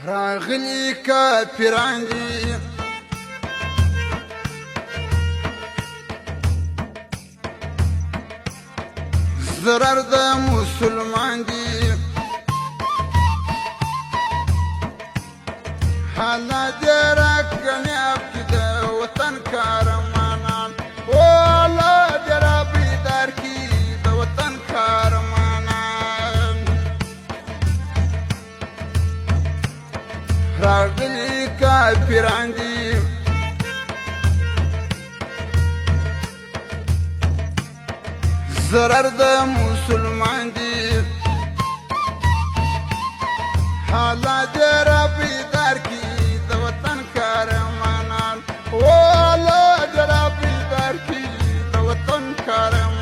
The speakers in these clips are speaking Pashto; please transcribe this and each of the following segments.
راغلي كافران دي ضرر د مسلمان دي حالا دي راکنی ابکی د وطن کارمانان والا دي را بیدار کی د وطن کارمانان راغلی کافران دي ضرر د مسلمان دي حالا دي را بیدار کی د وطن کارمانان والا دي را بیدار کی د وطن کارمانان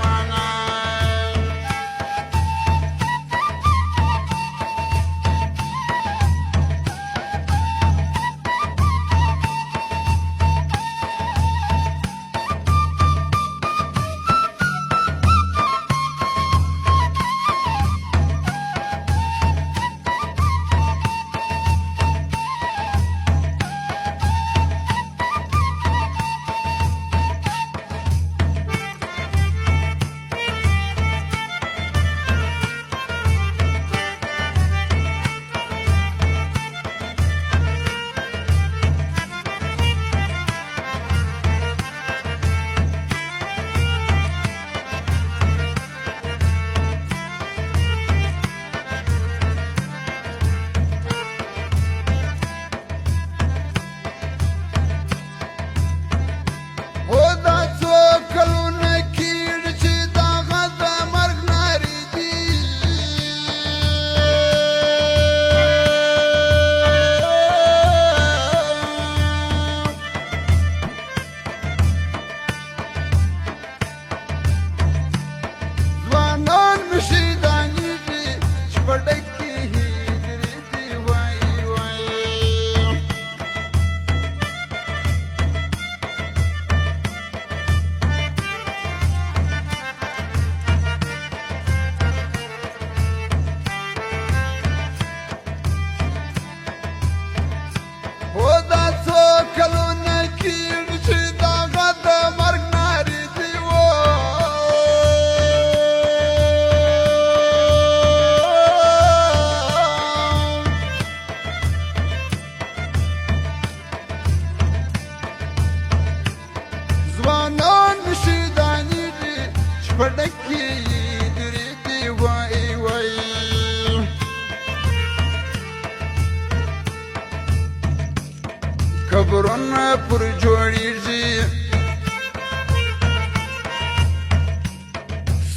قبرونه پر جوړیږي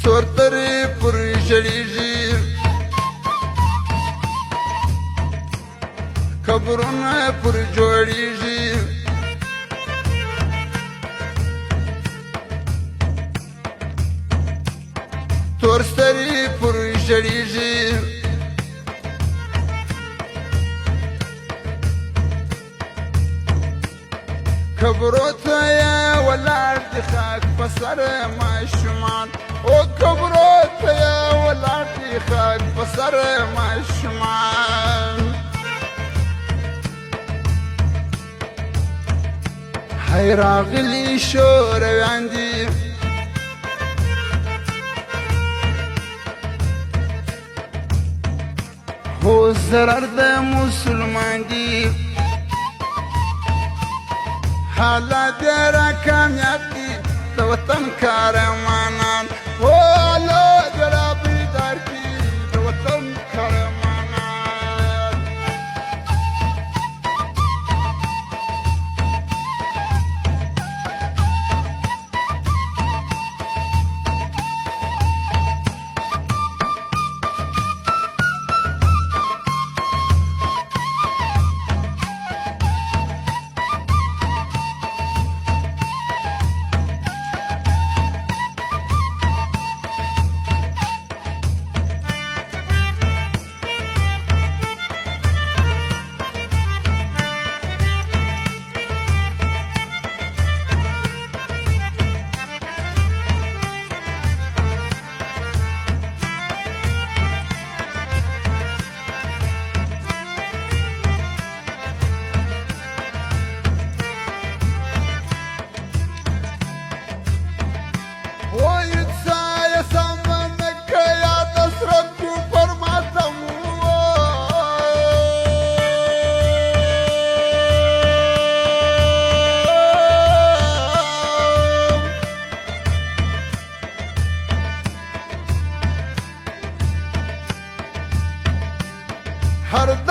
سورترې پر ژړیږي قبرونه پر جوړیږي تورسترې پر ژړیږي قبرو ته یې ولاړ دي خاک په سر ماشومان او قبرو ته یې ولاړ دي خاک په سر ماشومان هی راغلي شورویان دي هو ضرر د مسلمان دي حالا دي را کامیاب دي د وطن کارمانان والا دي را بیدار کی د وطن کارمانان هر